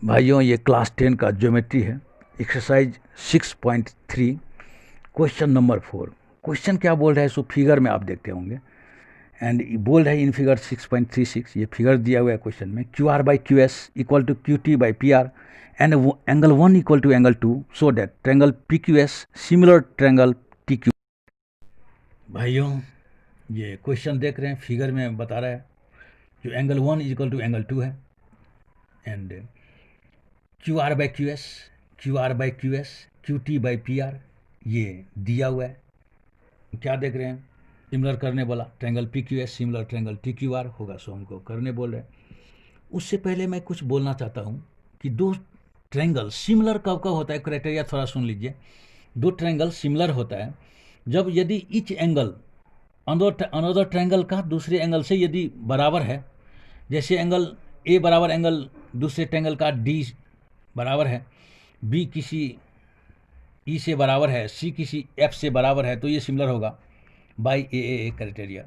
भाइयों, ये क्लास 10 का ज्योमेट्री है। Exercise 6.3 question number 4। क्वेश्चन क्या बोल रहा है सो फिगर में आप देखते होंगे। एंड बोल रहा है इन फिगर 6.36, ये फिगर दिया हुआ है क्वेश्चन में, Q R by Q S equal to Q T by P R and angle 1 equal to angle 2 so that triangle P Q S similar triangle T Q. भाइयों, ये question देख रहे हैं, फिगर में बता रहा है जो एंगल 1 इक्वल टू एंगल 2 है and Q R by Q S, Q R by Q S, Q T by P are ये दिया हुआ है। क्या देख रहे हैं, सिमिलर करने बोला, triangle P Q S similar triangle T Q are होगा, सो हमको करने बोल रहे हैं। उससे पहले मैं कुछ बोलना चाहता हूँ कि दो ट्रैंगल सिमिलर कब कब होता है, क्राइटेरिया थोड़ा सुन लीजिए। दो ट्रैंगल सिमिलर होता है जब यदि ईच एंगल अनदर ट्रैंगल का दूसरे एंगल से यदि बराबर है। जैसे एंगल ए बराबर एंगल दूसरे ट्रैंगल का डी बराबर है, बी किसी ई से बराबर है, सी किसी एफ से बराबर है, तो ये सिमिलर होगा बाई ए क्राइटेरिया।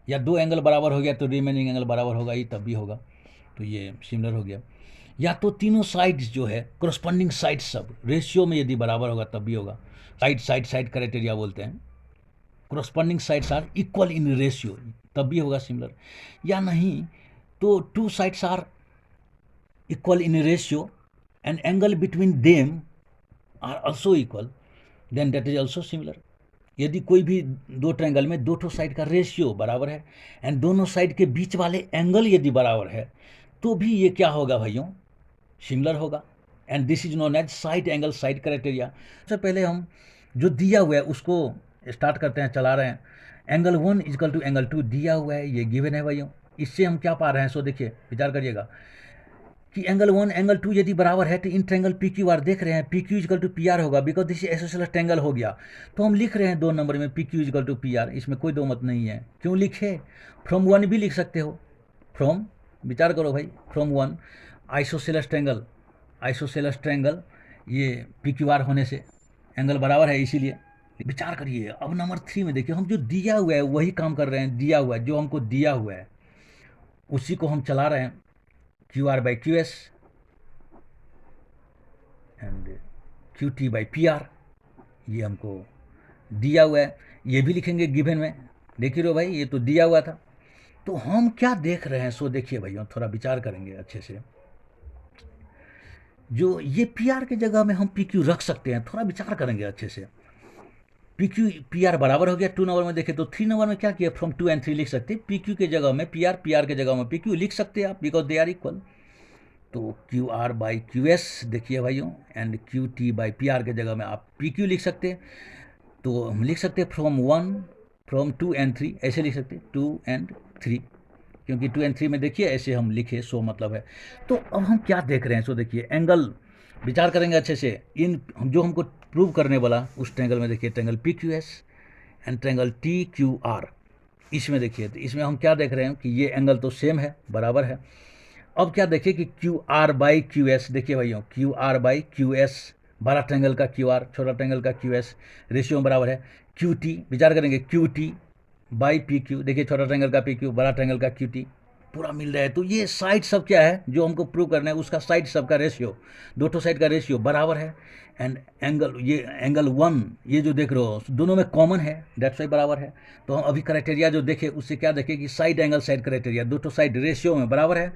या दो एंगल बराबर हो गया तो रिमेनिंग एंगल बराबर होगा ही, तब भी होगा, तो ये सिमिलर हो गया। या तो तीनों साइड्स जो है करस्पॉन्डिंग साइड सब रेशियो में यदि बराबर होगा तब भी होगा। साइड साइड साइड क्राइटेरिया बोलते हैं। Corresponding sides are equal in ratio, तब भी होगा सिमिलर। या नहीं तो two sides are equal in ratio and angle between them are also equal, then that is also similar. यदि कोई भी दो ट्रायंगल में दो ठो साइड का रेशियो बराबर है एंड दोनों साइड के बीच वाले एंगल यदि बराबर है तो भी ये क्या होगा भाइयों, सिमिलर होगा। And this is known as side angle side criteria. सबसे पहले हम जो दिया हुआ है उसको स्टार्ट करते हैं, चला रहे हैं। एंगल 1 इजकल टू एंगल 2 दिया हुआ है, ये गिवन है भाइयों। इससे हम क्या पा रहे हैं, सो देखिए विचार करिएगा कि एंगल 1 एंगल 2 यदि बराबर है तो in triangle P Q R देख रहे हैं, P Q equal to P R होगा बिकॉज दिस एसोसिएटेड ट्रैंगल हो गया। तो हम लिख रहे हैं 2 नंबर में P Q equal to P R, इसमें कोई दो मत नहीं है। क्यों लिखे, फ्रॉम 1 भी लिख सकते हो, फ्रॉम, विचार करो भाई, from 1 isosceles triangle, isosceles triangle ये पी क्यू आर होने से एंगल बराबर है, इसीलिए विचार करिए। अब नंबर 3 में देखिए, हम जो दिया हुआ है वही काम कर रहे हैं। दिया हुआ है, जो हमको दिया हुआ है उसी को हम चला रहे हैं। Q R by Q S and Q T by P are, ये हमको दिया हुआ है। ये भी लिखेंगे गिवन में, देख ही रहो भाई, ये तो दिया हुआ था। तो हम क्या देख रहे हैं, सो देखिए भैया, थोड़ा विचार करेंगे अच्छे से। जो ये पी आर की जगह में हम पी क्यू रख सकते हैं, थोड़ा विचार करेंगे अच्छे से। पी क्यू पी आर बराबर हो गया 2 नंबर में, देखे तो 3 नंबर में क्या किया, फ्रॉम 2 एंड 3 लिख सकते हैं। पी क्यू के जगह में पी आर के जगह में पी क्यू लिख सकते हैं आप, बिकॉज दे आर इक्वल। तो Q R by Q S देखिए भाइयों, and Q T by P are के जगह में आप पी क्यू लिख सकते हैं। तो हम लिख सकते हैं फ्रॉम 1, फ्रॉम 2 एंड 3, ऐसे लिख सकते हैं 2 एंड 3, क्योंकि 2 एंड 3 में देखिए ऐसे हम लिखे, सो मतलब है। तो अब हम क्या देख रहे हैं, सो देखिए एंगल विचार करेंगे अच्छे से। इन जो हमको प्रूव करने वाला उस ट्रैंगल में देखिए, triangle P Q S and triangle T Q are, इसमें देखिए, तो इसमें हम क्या देख रहे हैं कि ये एंगल तो सेम है, बराबर है। अब क्या देखिए कि Q R by Q S, देखिए भैया Q R by Q S, बड़ा ट्रैंगल का क्यू आर, छोटा ट्रैंगल का क्यू एस, रेशियो में बराबर है। क्यू टी विचार करेंगे, Q T by P Q, देखिए छोटा ट्रैंगल का पी क्यू, बड़ा ट्रैंगल का क्यू टी, पूरा मिल रहा है। तो ये साइड सब क्या है जो हमको प्रूव करना है, उसका साइड सब का रेशियो, दो ठो साइड का रेशियो बराबर है। एंड एंगल, ये एंगल 1 ये जो देख रहे हो दोनों में कॉमन है, दैट्स वाई बराबर है। तो हम अभी क्राइटेरिया जो देखे उससे क्या देखे कि साइड एंगल साइड क्राइटेरिया, दो ठो साइड रेशियो में बराबर है।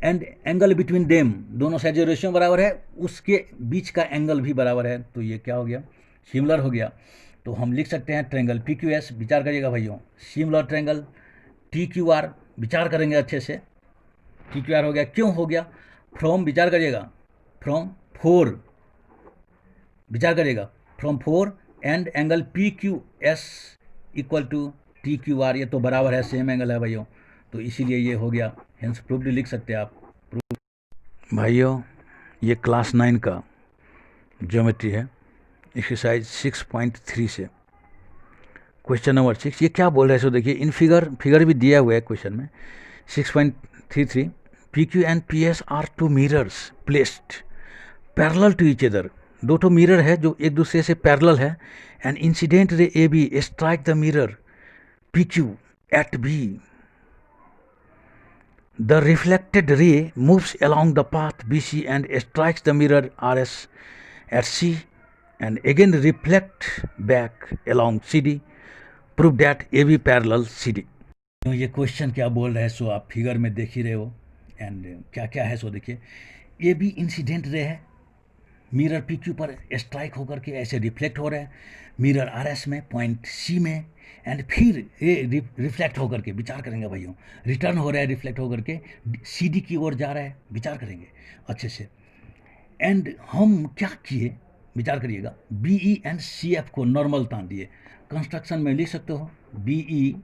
एंड एंगल बिटवीन देम, दोनों साइड जो रेशियो में बराबर है उसके बीच का एंगल भी बराबर है, तो ये क्या हो गया, सिमिलर हो गया। तो हम लिख सकते हैं ट्रैंगल पी क्यू एस, विचार करिएगा भाइयों, similar triangle T Q are, विचार करेंगे अच्छे से। टी क्यू आर हो गया, क्यों हो गया, फ्रॉम, विचार करिएगा, फ्रॉम 4, विचार करिएगा from 4 and angle P Q S equal to T Q R, ये तो बराबर है, सेम एंगल है भाइयों, तो इसीलिए ये हो गया। हेंस प्रूफ्ड लिख सकते हैं आप। भाइयों, ये क्लास 9 का ज्योमेट्री है, एक्सरसाइज 6.3 से क्वेश्चन नंबर 6। ये क्या बोल रहा है, सो देखिए इन फिगर भी दिया हुआ है क्वेश्चन में। 6.33 P Q and P S are two mirrors placed parallel to each other, दो ठो मिरर है जो एक दूसरे से पैरेलल है। And incident ray A B strike the mirror P Q at B, The reflected ray moves along the path BC and strikes the mirror RS at C and again reflect back along CD. Prove that AB parallel CD. ये question क्या बोल रहा है सो आप figure में देख ही रहे हो एंड क्या क्या है सो देखिए ए बी इंसिडेंट रे है मिरर पी क्यू पर स्ट्राइक होकर के ऐसे रिफ्लेक्ट हो रहा है मिरर आर एस में पॉइंट सी में एंड फिर ये रिफ्लेक्ट होकर के विचार करेंगे भाइयों रिटर्न हो रहा है रिफ्लेक्ट होकर के सी डी की ओर जा रहा है विचार करेंगे अच्छे से एंड हम क्या किए विचार करिएगा B E and C F को नॉर्मल तान दिए कंस्ट्रक्शन में लिख सकते हो बी ई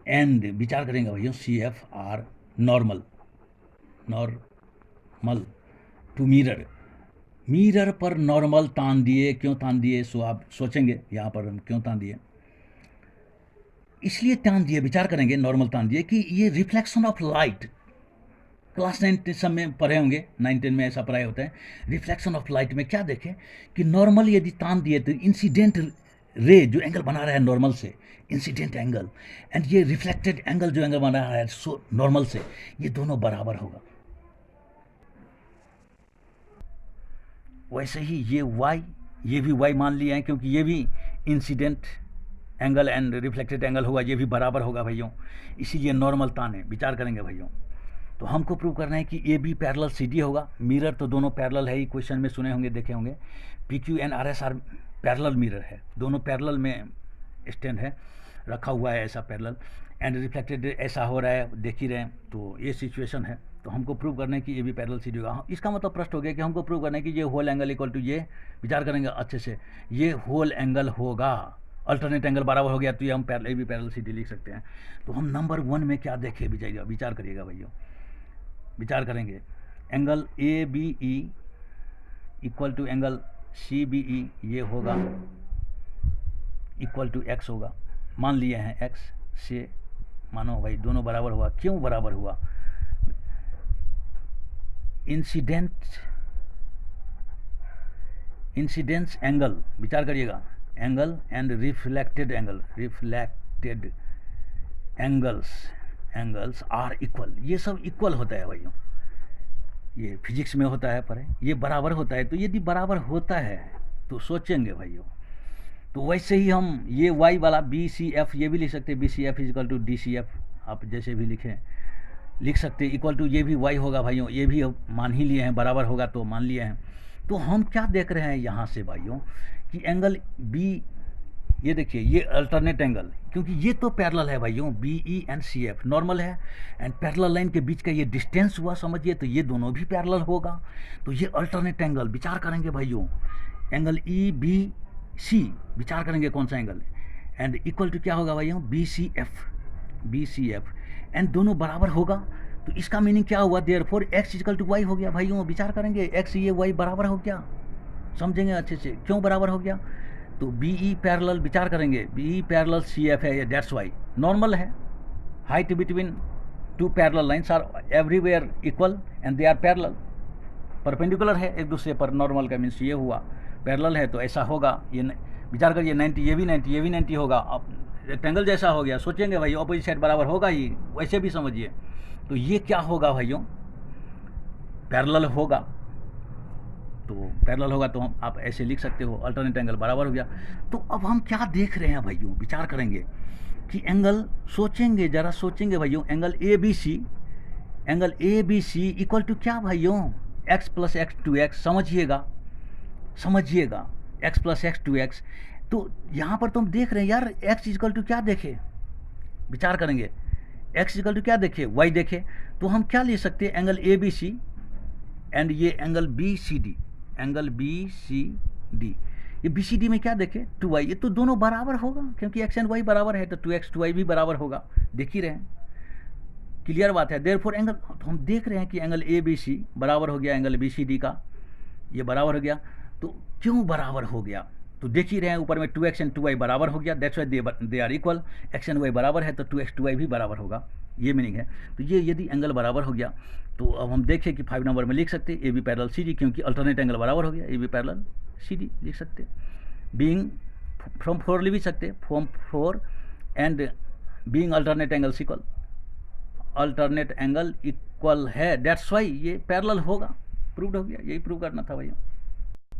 एंड विचार करेंगे भैया C F are normal normal to mirror mirror पर नॉर्मल तान दिए क्यों तान दिए सो आप सोचेंगे यहाँ पर हम क्यों तान दिए इसलिए तान दिए विचार करेंगे नॉर्मल तान दिए कि ये रिफ्लेक्शन ऑफ लाइट क्लास 9 सब में पढ़े होंगे 9-10 में ऐसा पढ़ाई होता है रिफ्लेक्शन ऑफ लाइट में क्या देखें कि नॉर्मल यदि तान दिए तो इंसिडेंट रे जो एंगल बना रहा है नॉर्मल से इंसिडेंट एंगल एंड ये रिफ्लेक्टेड एंगल जो एंगल बना रहा है सो नॉर्मल से ये दोनों बराबर होगा वैसे ही ये y ये भी y मान लिया है क्योंकि ये भी incident angle and reflected angle होगा ये भी बराबर होगा भैयों इसीलिए नॉर्मल तान है विचार करेंगे भैयों तो हमको प्रूव करना है कि A B parallel C D होगा मिरर तो दोनों पैरेलल है ही क्वेश्चन में सुने होंगे देखे होंगे P Q and R S R parallel mirror है दोनों पैरेलल में स्टैंड है रखा हुआ है ऐसा पैरेलल एंड रिफ्लेक्टेड ऐसा हो रहा है देख ही रहे हैं तो ये सिचुएशन है तो हमको प्रूव करना है कि ये भी पैरेलल सी डी होगा इसका मतलब प्रश्न हो गया कि हमको प्रूव करना है कि ये होल एंगल इक्वल टू ये विचार करेंगे अच्छे से ये होल एंगल होगा अल्टरनेट एंगल बराबर हो गया तो ये हम A B parallel C D लिख सकते हैं तो हम नंबर 1 में क्या देखे विचार करिएगा भैया विचार करेंगे angle A B E equal to angle C B E ये होगा इक्वल टू एक्स होगा मान लिए हैं एक्स से मानो भाई दोनों बराबर हुआ क्यों बराबर हुआ इंसिडेंस एंगल विचार करिएगा angle and reflected angles are equal ये सब इक्वल होता है भाइयों ये फिजिक्स में होता है पर ये बराबर होता है तो यदि बराबर होता है तो सोचेंगे भाइयों तो वैसे ही हम ये y वाला बी सी एफ ये भी लिख सकते हैं B C F equal to D C F आप जैसे भी लिख सकते इक्वल टू ये भी y होगा भाइयों ये भी मान ही लिए हैं बराबर होगा तो मान लिए हैं तो हम क्या देख रहे हैं यहाँ से भाइयों कि एंगल बी ये देखिए ये अल्टरनेट एंगल क्योंकि ये तो पैरेलल है भाइयों B E and C F normal है एंड पैरेलल लाइन के बीच का ये डिस्टेंस हुआ समझिए तो ये दोनों भी पैरेलल होगा तो ये अल्टरनेट एंगल विचार करेंगे भाइयों एंगल ई बी सी विचार करेंगे कौन सा एंगल एंड इक्वल टू क्या होगा भाइयों बी सी एफ एंड दोनों बराबर होगा तो इसका मीनिंग क्या हुआ therefore X equal to Y हो गया भाइयों विचार करेंगे एक्स ये वाई बराबर हो गया समझेंगे अच्छे से क्यों बराबर हो गया तो बी ई पैरेलल विचार करेंगे B E parallel C F है दैट्स वाई नॉर्मल है height between two parallel lines are everywhere equal and they are parallel perpendicular है एक दूसरे पर नॉर्मल का मीन्स ये हुआ पैरेलल है तो ऐसा होगा ये विचार करिए 90 ये भी 90 होगा अब रेक्टेंगल जैसा हो गया सोचेंगे भाई ऑपोजिट साइड बराबर होगा ही वैसे भी समझिए तो ये क्या होगा भाइयों पैरेलल होगा तो पैरेलल होगा तो हम आप ऐसे लिख सकते हो अल्टरनेट एंगल बराबर हो गया तो अब हम क्या देख रहे हैं भाइयों विचार करेंगे कि एंगल सोचेंगे ज़रा सोचेंगे भाइयों angle A B C equal to क्या भाइयों x plus X two X समझिएगा x plus X two X तो यहाँ पर तुम देख रहे हैं यार x इक्वल टू क्या देखे विचार करेंगे x इक्वल टू क्या देखे y देखे तो हम क्या ले सकते हैं angle A B C and ये एंगल बी सी डी ये बी सी डी में क्या देखे 2y ये तो दोनों बराबर होगा क्योंकि x एंड y बराबर है तो 2x 2y भी बराबर होगा देख ही रहे हैं क्लियर बात है देयरफॉर एंगल तो हम देख रहे हैं कि एंगल ए बी सी बराबर हो गया एंगल बी सी डी का ये बराबर हो गया तो क्यों बराबर हो गया तो देख ही रहे हैं ऊपर में 2x एंड 2y बराबर हो गया that's why they are equal x and y बराबर है तो 2x 2y भी बराबर होगा ये मीनिंग है तो ये यदि एंगल बराबर हो गया तो अब हम देखें कि 5 नंबर में लिख सकते A B parallel C D क्योंकि अल्टरनेट एंगल बराबर हो गया A B parallel C D लिख सकते बीइंग फ्रॉम 4 लिख सकते from 4 and being alternate angles equal alternate angle equal है, दैट्स वाई ये पैरेलल होगा, प्रूव्ड हो गया, यही प्रूव करना था भैया।